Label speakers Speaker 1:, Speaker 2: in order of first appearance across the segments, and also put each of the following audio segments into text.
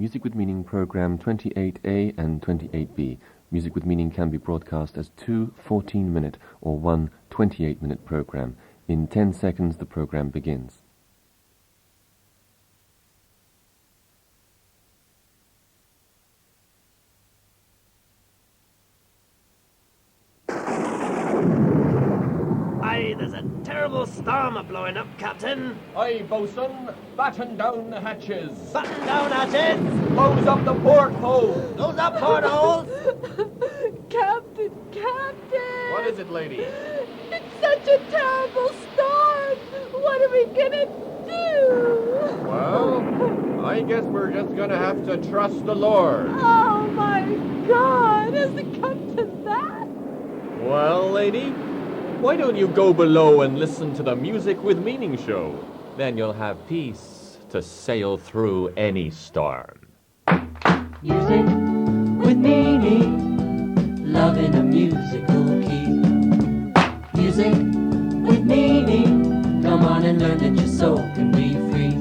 Speaker 1: Music with Meaning program 28A and 28B. Music with Meaning can be broadcast as two 14-minute or one 28-minute program. In 10 seconds, the program begins.
Speaker 2: Aye, there's a terrible storm a-blowing up, Captain.
Speaker 3: Aye, bosun, batten down the hatches.
Speaker 2: Button down, hatches.
Speaker 3: Close up the porthole.
Speaker 2: Close up, portholes.
Speaker 4: Captain!
Speaker 3: What is it, lady?
Speaker 4: It's such a terrible storm! What are we gonna do?
Speaker 3: Well, I guess we're just gonna have to trust the Lord.
Speaker 4: Oh my God! Has it come to that?
Speaker 3: Well, lady, why don't you go below and listen to the Music with Meaning show? Then you'll have peace to sail through any storm.
Speaker 5: Music with meaning, love in a musical key. Music with meaning, come on and learn that your soul can be free.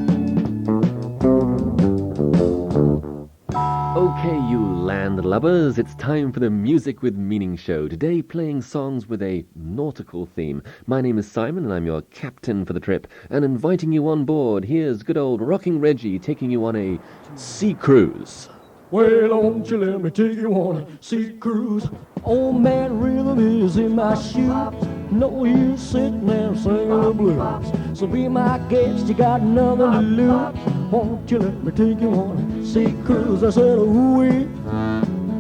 Speaker 1: Okay, you landlubbers, it's time for the Music with Meaning show. Today, playing songs with a nautical theme. My name is Simon, and I'm your captain for the trip. And inviting you on board, here's good old Rocking Reggie taking you on a sea cruise.
Speaker 6: Well, don't you let me take you on a sea cruise. Old man rhythm is in my shoes. No use sitting there singing the blues. So be my guest, you got nothing to lose. Won't you let me take you on a sea cruise? I said, ooh-wee,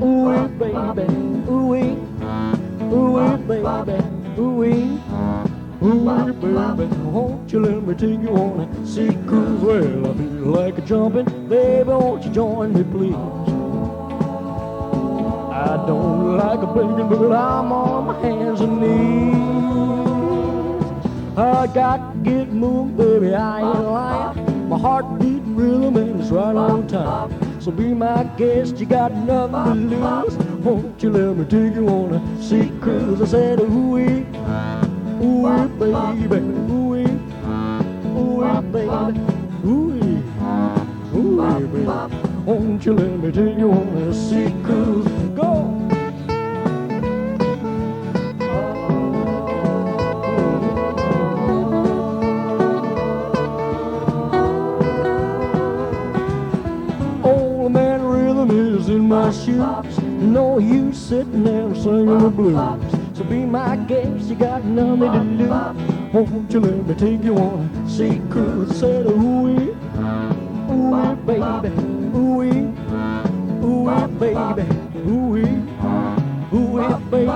Speaker 6: ooh-wee, baby, ooh-wee, ooh-wee, baby, ooh-wee, ooh-wee, baby. Won't you let me take you on a sea cruise? Well, I feel like a jumping. Baby, won't you join me, please? I don't like a begging, but I'm on my hands and knees. I got to get moving, baby, I ain't lying. My heart beating rhythm and it's right on time. So be my guest, you got nothing to lose. Won't you let me take you on a sea cruise? I said, ooh-wee, ooh-wee, baby, ooh-wee, ooh-wee, baby, ooh-wee, ooh-wee, baby. Won't you let me take you on a sea cruise? Go! Old man rhythm is in my shoes. No use sitting there singing the blues. So be my guest, you got nothing to lose. Won't you let me take you on a sea cruise? I said, ooh-wee, ooh-wee, baby. Ooh-wee, ooh-wee, baby, ooh-wee, ooh-wee, baby,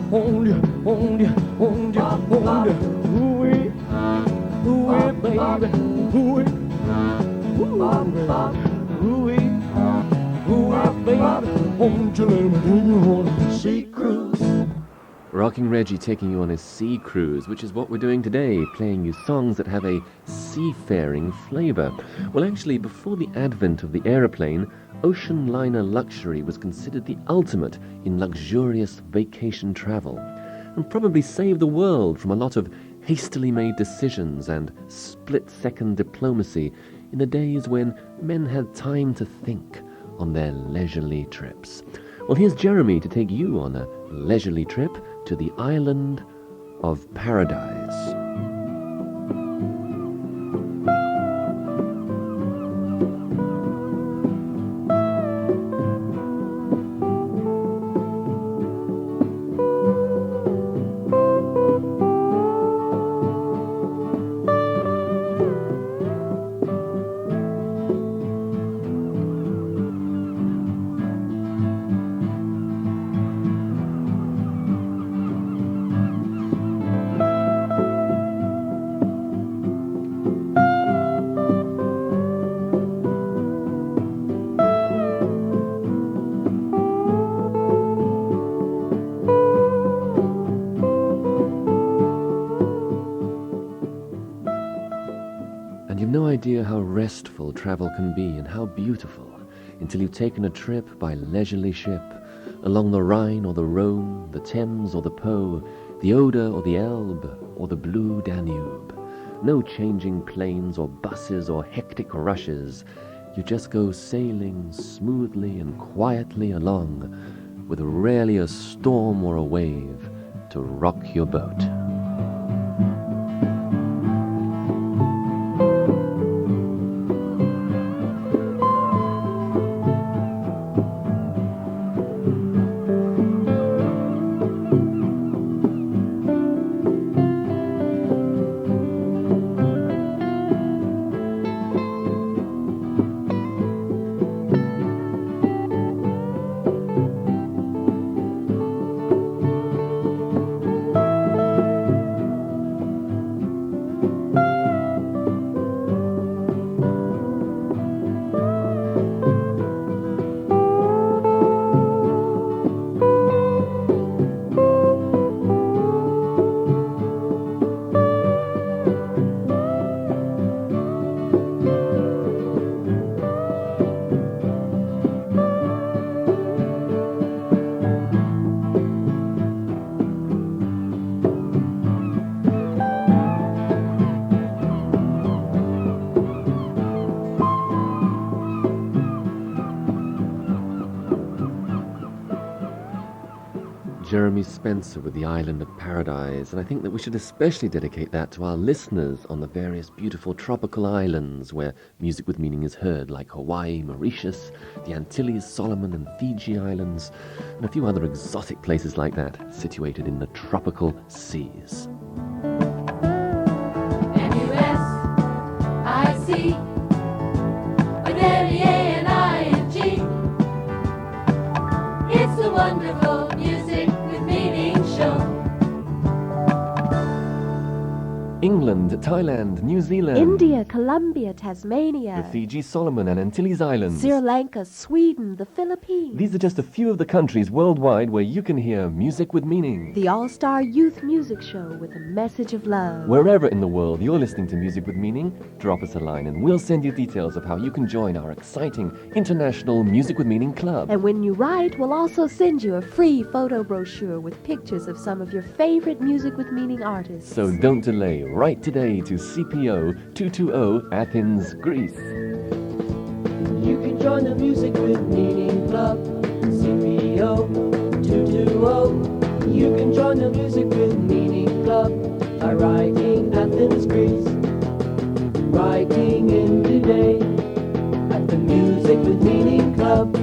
Speaker 6: won't you, won't you, won't you, won't you, ooh-wee, ooh-wee, baby, ooh-wee, ooh-wee, baby, ooh-wee, ooh-wee, baby, won't you let me take you on a sea cruise?
Speaker 1: Rocking Reggie taking you on a sea cruise, which is what we're doing today, playing you songs that have a seafaring flavor. Well, actually, before the advent of the aeroplane, ocean liner luxury was considered the ultimate in luxurious vacation travel, and probably saved the world from a lot of hastily made decisions and split-second diplomacy in the days when men had time to think on their leisurely trips. Well, here's Jeremy to take you on a leisurely trip to the island of Paradise. No idea how restful travel can be and how beautiful until you've taken a trip by leisurely ship along the Rhine or the Rhone, the Thames or the Po, the Oder or the Elbe or the blue Danube. No changing planes or buses or hectic rushes. You just go sailing smoothly and quietly along, with rarely a storm or a wave to rock your boat. Jeremy Spencer with the Island of Paradise, and I think that we should especially dedicate that to our listeners on the various beautiful tropical islands where music with meaning is heard, like Hawaii, Mauritius, the Antilles, Solomon and Fiji Islands, and a few other exotic places like that, situated in the tropical seas.
Speaker 4: M-U-S-I-C with L-E-A-N-I-N-G. It's the wonderful music with meaning show.
Speaker 1: England, Thailand, New Zealand,
Speaker 7: India, Colombia, Tasmania,
Speaker 1: the Fiji, Solomon and Antilles Islands,
Speaker 7: Sri Lanka, Sweden, the Philippines.
Speaker 1: These are just a few of the countries worldwide where you can hear music with meaning.
Speaker 7: The All-Star Youth Music Show with a message of love.
Speaker 1: Wherever in the world you're listening to Music with Meaning, drop us a line and we'll send you details of how you can join our exciting international Music with Meaning club.
Speaker 7: And when you write, we'll also send you a free photo brochure with pictures of some of your favorite Music with Meaning artists.
Speaker 1: So don't delay. Write today to CPO 220 Athens, Greece.
Speaker 5: You can join the Music with Meaning Club, CPO 220. You can join the Music with Meaning Club by writing Athens, Greece. Writing in today at the Music with Meaning Club.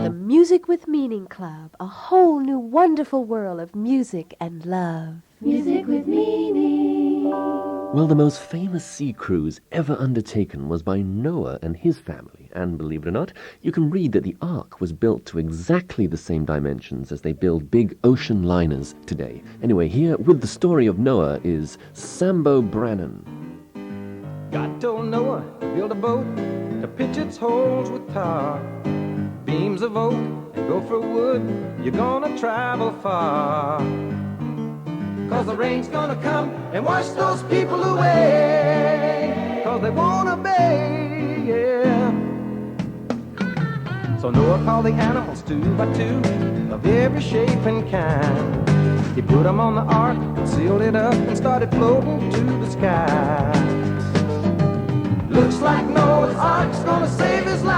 Speaker 7: The Music with Meaning Club, a whole new wonderful world of music and love.
Speaker 4: Music with meaning.
Speaker 1: Well, the most famous sea cruise ever undertaken was by Noah and his family. And believe it or not, you can read that the Ark was built to exactly the same dimensions as they build big ocean liners today. Anyway, here with the story of Noah is Sambo Brannan.
Speaker 8: God told Noah to build a boat to pitch its holes with tar, beams of oak and gopher wood. You're gonna travel far, 'cause the rain's gonna come and wash those people away, 'cause they won't obey, yeah. So Noah called the animals 2 by 2 of every shape and kind. He put them on the ark, sealed it up, and started floating to the sky. Looks like Noah's ark's gonna save his life.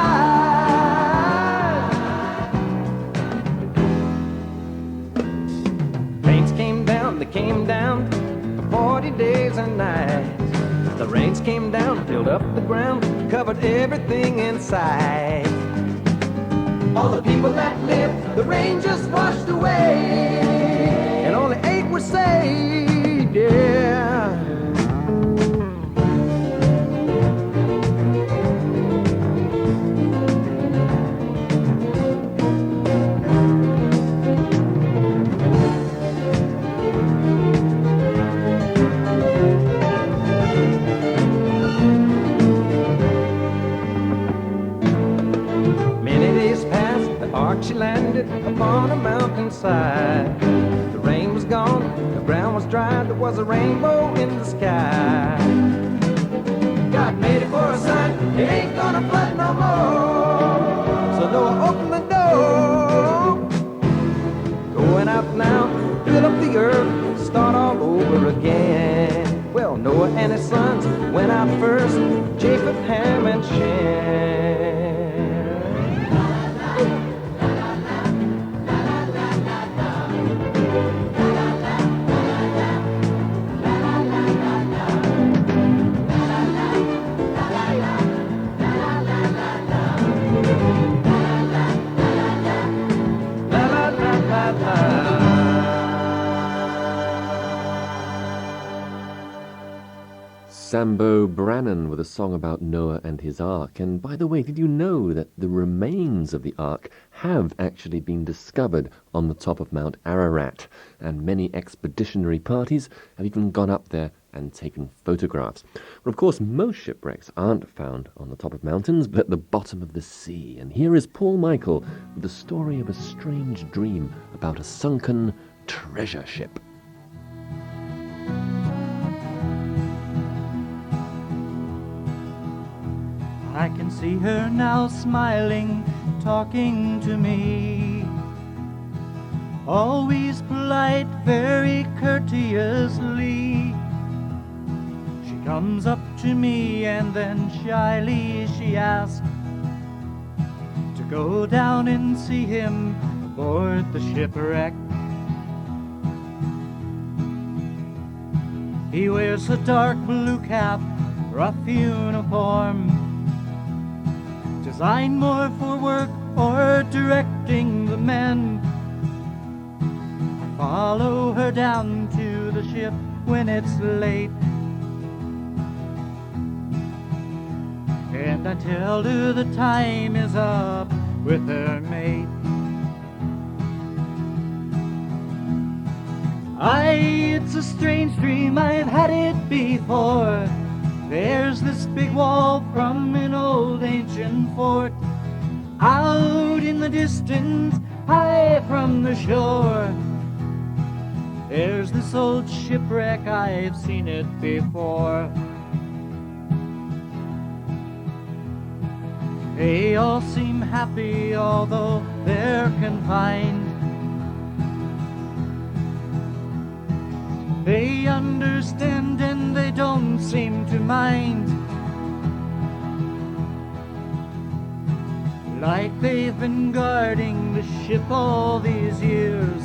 Speaker 8: Rains came down, they came down for 40 days and nights. The rains came down, filled up the ground, covered everything inside. All the people that lived, the rain just washed away, and only 8 were saved, yeah. She landed upon a mountainside. The rain was gone, the ground was dry, there was a rainbow in the sky. God made it for a sign, it ain't gonna flood no more. So Noah opened the door, going out now, fill up the earth, start all over again. Well, Noah and his sons went out first, Japheth, Ham, and Shem.
Speaker 1: Sambo Brannan with a song about Noah and his ark. And by the way, did you know that the remains of the ark have actually been discovered on the top of Mount Ararat? And many expeditionary parties have even gone up there and taken photographs. Well, of course, most shipwrecks aren't found on the top of mountains, but at the bottom of the sea. And here is Paul Michael with the story of a strange dream about a sunken treasure ship.
Speaker 9: I can see her now smiling, talking to me. Always polite, very courteously. She comes up to me and then shyly she asks to go down and see him aboard the shipwreck. He wears a dark blue cap, rough uniform, designed more for work or directing the men. I follow her down to the ship when it's late, and I tell her the time is up with her mate. It's a strange dream, I've had it before. There's this big wall from an old ancient fort, out in the distance, high from the shore. There's this old shipwreck, I've seen it before. They all seem happy, although they're confined. They understand and they don't seem to mind, like they've been guarding the ship all these years.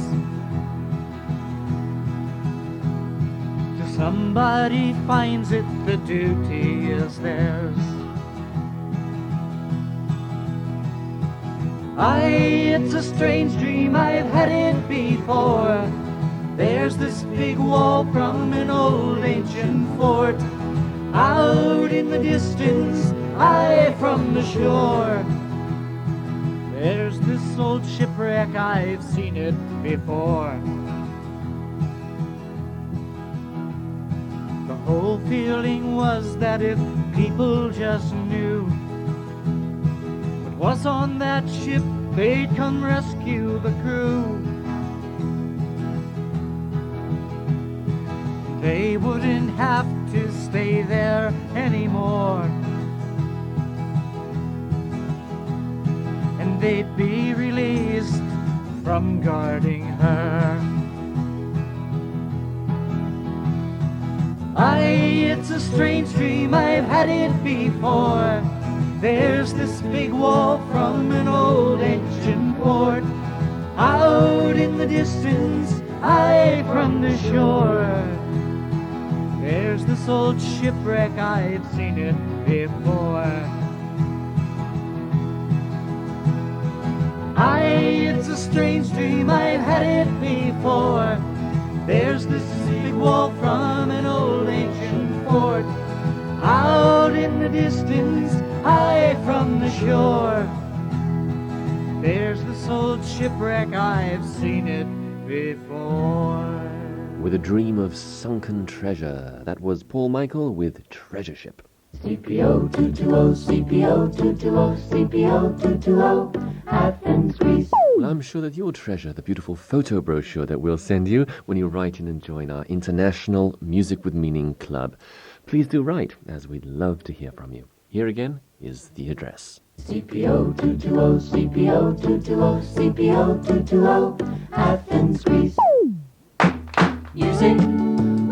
Speaker 9: Till somebody finds it, the duty is theirs. It's a strange dream, I've had it before. There's this big wall from an old ancient fort, out in the distance, high from the shore. There's this old shipwreck, I've seen it before. The whole feeling was that if people just knew what was on that ship, they'd come rescue the crew. They wouldn't have to stay there anymore, and they'd be released from guarding her. It's a strange dream, I've had it before. There's this big wall from an old ancient fort, out in the distance, high from the shore. There's this old shipwreck, I've seen it before. It's a strange dream, I've had it before. There's this big wall from an old ancient fort, out in the distance, high from the shore. There's this old shipwreck, I've seen it before.
Speaker 1: With a dream of sunken treasure. That was Paul Michael with Treasure Ship.
Speaker 5: CPO 220, CPO 220, CPO 220, Athens, Greece.
Speaker 1: Well, I'm sure that you'll treasure the beautiful photo brochure that we'll send you when you write in and join our International Music with Meaning Club. Please do write, as we'd love to hear from you. Here again is the address.
Speaker 5: CPO 220, CPO 220, CPO 220, Athens, Greece. Music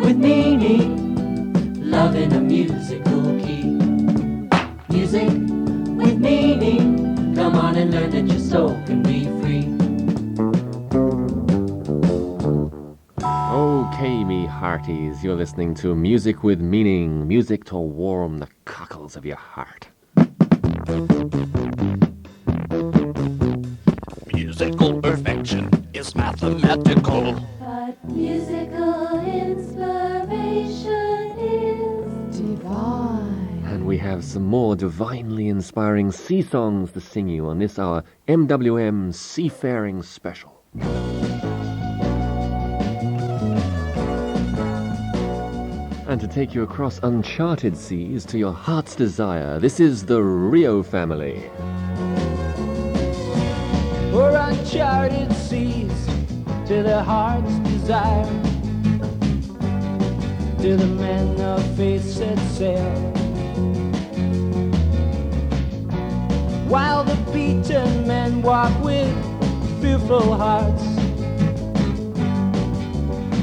Speaker 5: with meaning, love in a musical key. Music with meaning, come on and learn that your soul can be free.
Speaker 1: Okay, me hearties, you're listening to Music with Meaning, music to warm the cockles of your heart.
Speaker 10: Musical perfection is mathematical.
Speaker 4: But musical inspiration is divine.
Speaker 1: have some more divinely inspiring sea songs to sing you on this our MWM Seafaring Special. And to take you across uncharted seas to your heart's desire, this is the Rio Family.
Speaker 9: For uncharted seas, to their heart's desire, to the men of faith set sail, while the beaten men walk with fearful hearts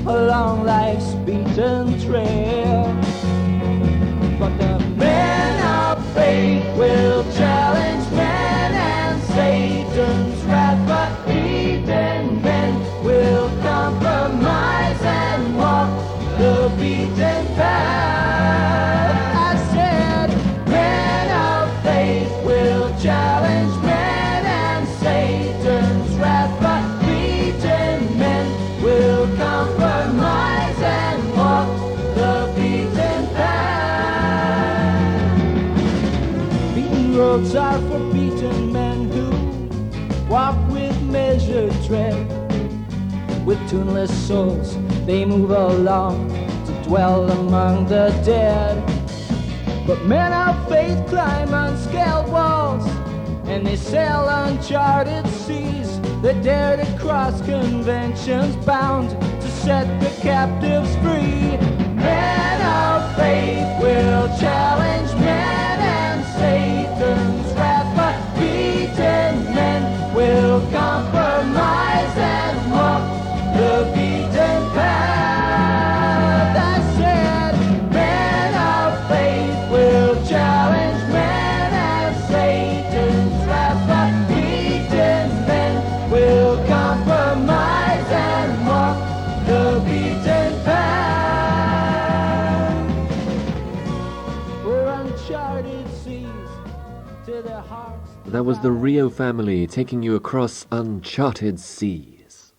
Speaker 9: along life's beaten trail. But the men of faith will challenge men and Satan's wrath, but beaten men will compromise and walk the beaten path. I said, men of faith will challenge men and Satan's wrath, but beaten men will compromise and walk the beaten path. Beaten roads are for beaten men who walk with measured tread. With tuneless souls they move along to dwell among the dead. But men of faith climb unscaled walls, and they sail uncharted seas. They dare to cross conventions bound to set the captives free. Men of faith will challenge men and Satan's wrath, but beaten men will compromise and walk the beaten path. I said, men of faith will challenge men and Satan's wrath, but beaten men will compromise and walk the beaten path. For uncharted seas, to their hearts.
Speaker 1: That was the Rio Family taking you across uncharted seas.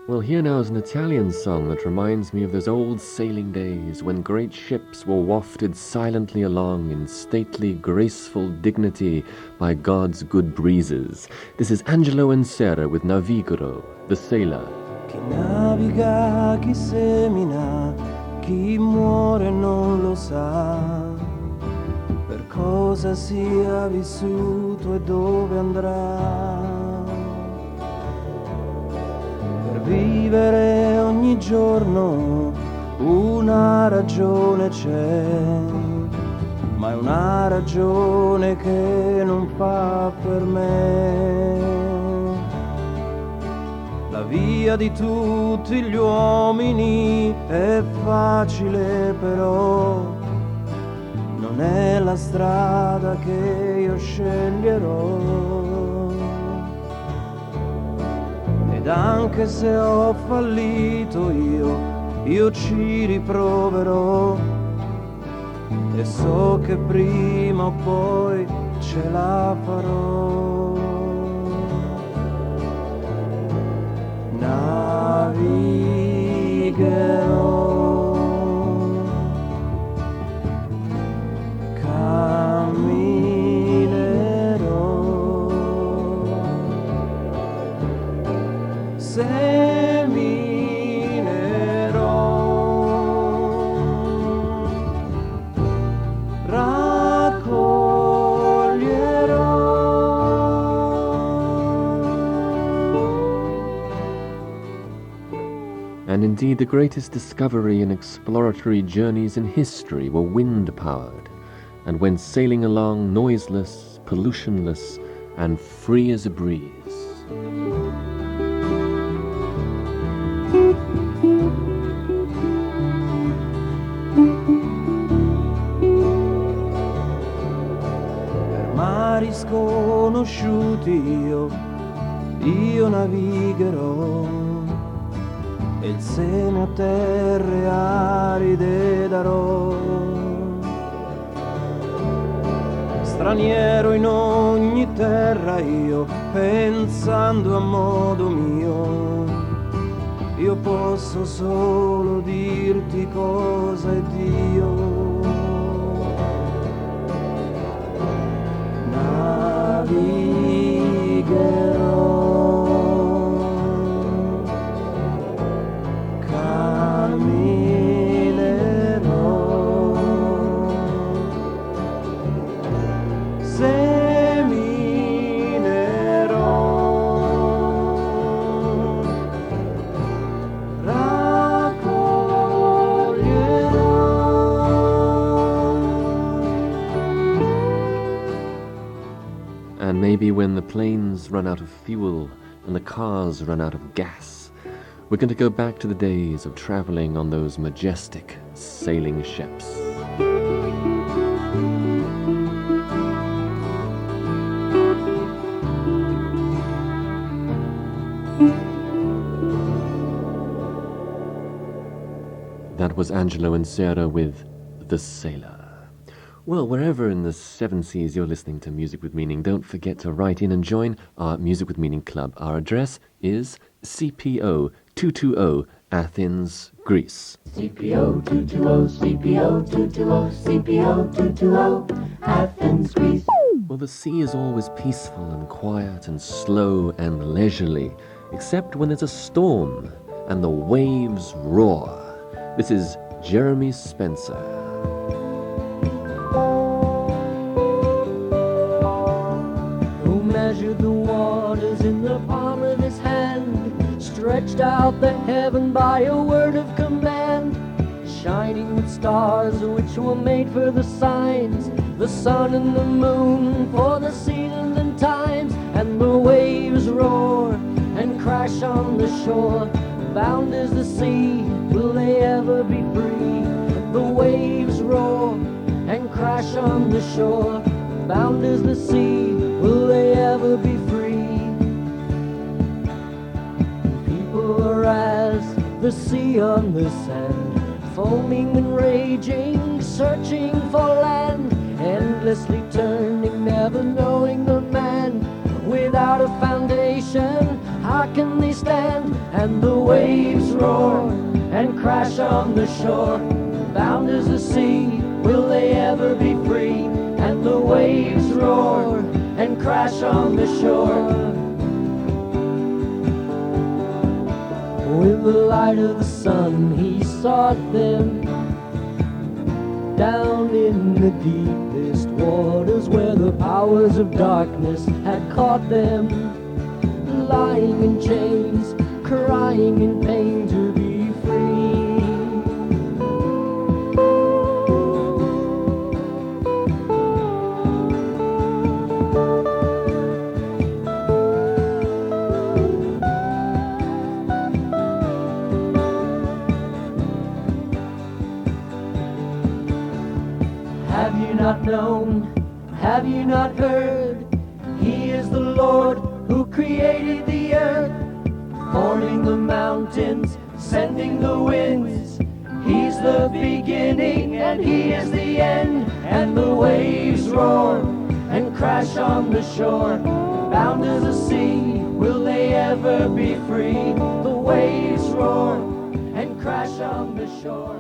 Speaker 1: Well, here now is an Italian song that reminds me of those old sailing days when great ships were wafted silently along in stately, graceful dignity by God's good breezes. This is Angelo Ensera with Navigaro, the sailor.
Speaker 6: Chi naviga, chi semina, chi muore non lo sa, per cosa sia vissuto e dove andrà. Vivere ogni giorno una ragione c'è, ma è una ragione che non fa per me. La via di tutti gli uomini è facile, però non è la strada che io sceglierò. Ed anche se ho fallito io ci riproverò, e so che prima o poi ce la farò. Navigherò,
Speaker 1: And indeed, the greatest discovery in exploratory journeys in history were wind-powered, and went sailing along noiseless, pollutionless, and free as a breeze.
Speaker 6: Per mari sconosciuti io navigherò, e il seme a terre aride darò.
Speaker 8: straniero in ogni terra io, pensando a modo mio. Io posso solo dirti cosa è Dio. Navigherò, camminerò, seminerò,
Speaker 1: And maybe when the planes run out of fuel and the cars run out of gas, we're going to go back to the days of traveling on those majestic sailing ships. That was Angelo and Sarah with The Sailor. Well, wherever in the seven seas you're listening to Music with Meaning, don't forget to write in and join our Music with Meaning club. Our address is CPO 220 Athens, Greece.
Speaker 5: CPO 220, CPO 220, CPO 220, Athens, Greece.
Speaker 1: Well, the sea is always peaceful and quiet and slow and leisurely, except when there's a storm and the waves roar. This is Jeremy Spencer.
Speaker 6: Measured the waters in the palm of his hand, stretched out the heaven by a word of command, shining with stars which were made for the signs, the sun and the moon for the seasons and times, and the waves roar and crash on the shore. Bound is the sea, will they ever be free? The waves roar and crash on the shore. Bound is the sea, will they ever be free? People are as the sea on the sand, foaming and raging, searching for land, endlessly turning, never knowing the man. Without a foundation, how can they stand? And the waves roar and crash on the shore. Bound is the sea, will they ever be free? And the waves roar and crash on the shore. With the light of the sun he sought them, down in the deepest waters where the powers of darkness had caught them, lying in chains, crying in pain to be free. Have you not known? Have you not heard? He is the Lord who created the earth, forming the mountains, sending the winds. He's the beginning and he is the end. And the waves roar and crash on the shore. Bound as the sea, will they ever be free? The waves roar and crash on the shore.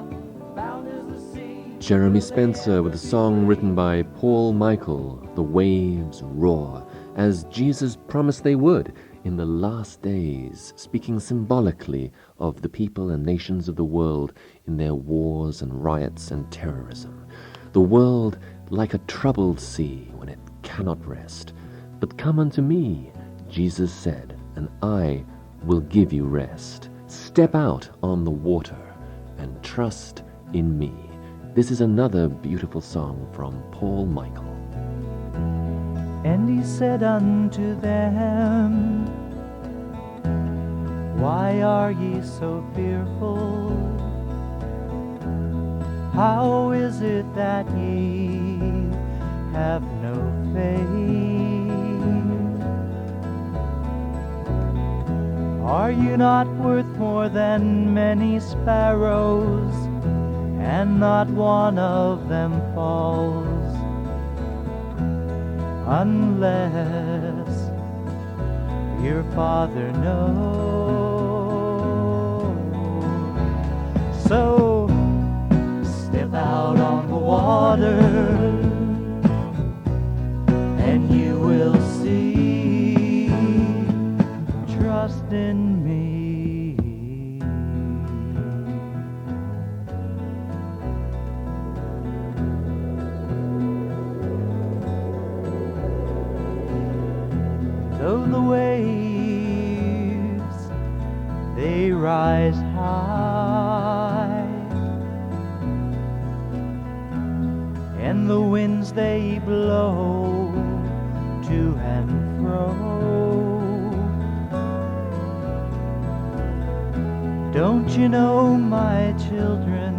Speaker 6: Bound as the sea.
Speaker 1: Jeremy Spencer with a song written by Paul Michael, The Waves Roar, as Jesus promised they would in the last days, speaking symbolically of the people and nations of the world in their wars and riots and terrorism. The world like a troubled sea when it cannot rest. But come unto me, Jesus said, and I will give you rest. Step out on the water and trust in me. This is another beautiful song from Paul Michael.
Speaker 9: And he said unto them, Why are ye so fearful? How is it that ye have no faith? Are you not worth more than many sparrows? And not one of them falls unless your father knows. So step out on the water and you will see. Trust in me. Though the waves, they rise high, and the winds they blow to and fro, don't you know, my children,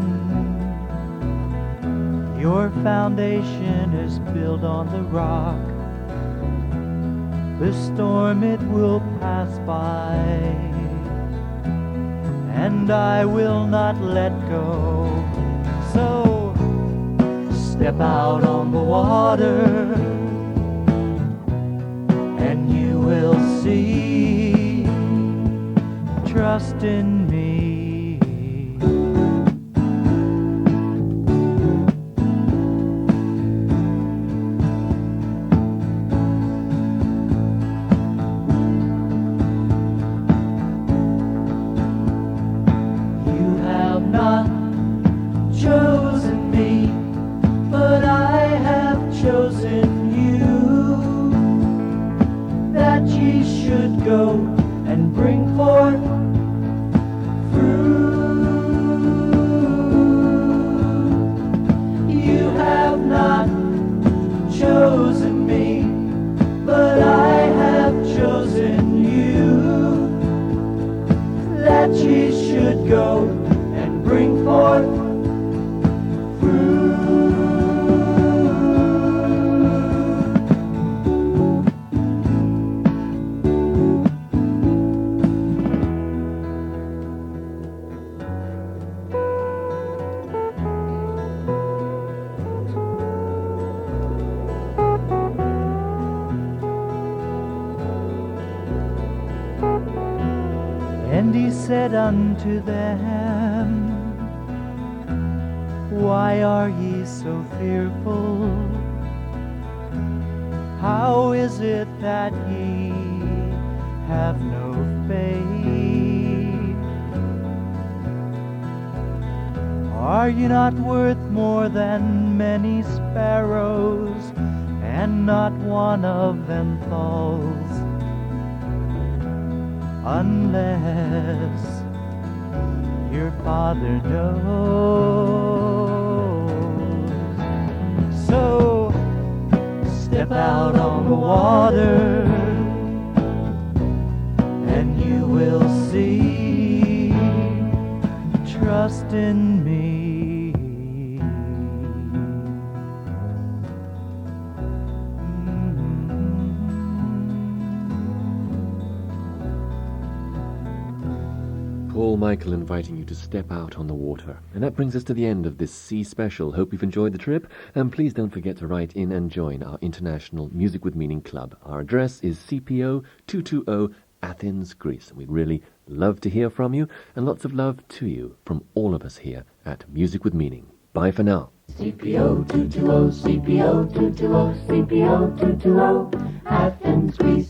Speaker 9: your foundation is built on the rock. The storm, it will pass by, and I will not let go. So step out on the water and you will see. Trust in me. Chosen me, but I have chosen you, that ye should go and bring forth fruit. You have not chosen me, but I have chosen you, that ye should go and bring forth And he said unto them, why are ye so fearful? How is it that ye have no faith? Are ye not worth more than many sparrows, and not one of them falls unless your Father knows? So step out on the water and you will see. Trust in me.
Speaker 1: Paul Michael inviting you to step out on the water. And that brings us to the end of this Sea Special. Hope you've enjoyed the trip, and please don't forget to write in and join our International Music with Meaning Club. Our address is CPO 220 Athens, Greece. And we'd really love to hear from you, and lots of love to you from all of us here at Music with Meaning. Bye for now.
Speaker 5: CPO 220, CPO 220, CPO 220, Athens, Greece.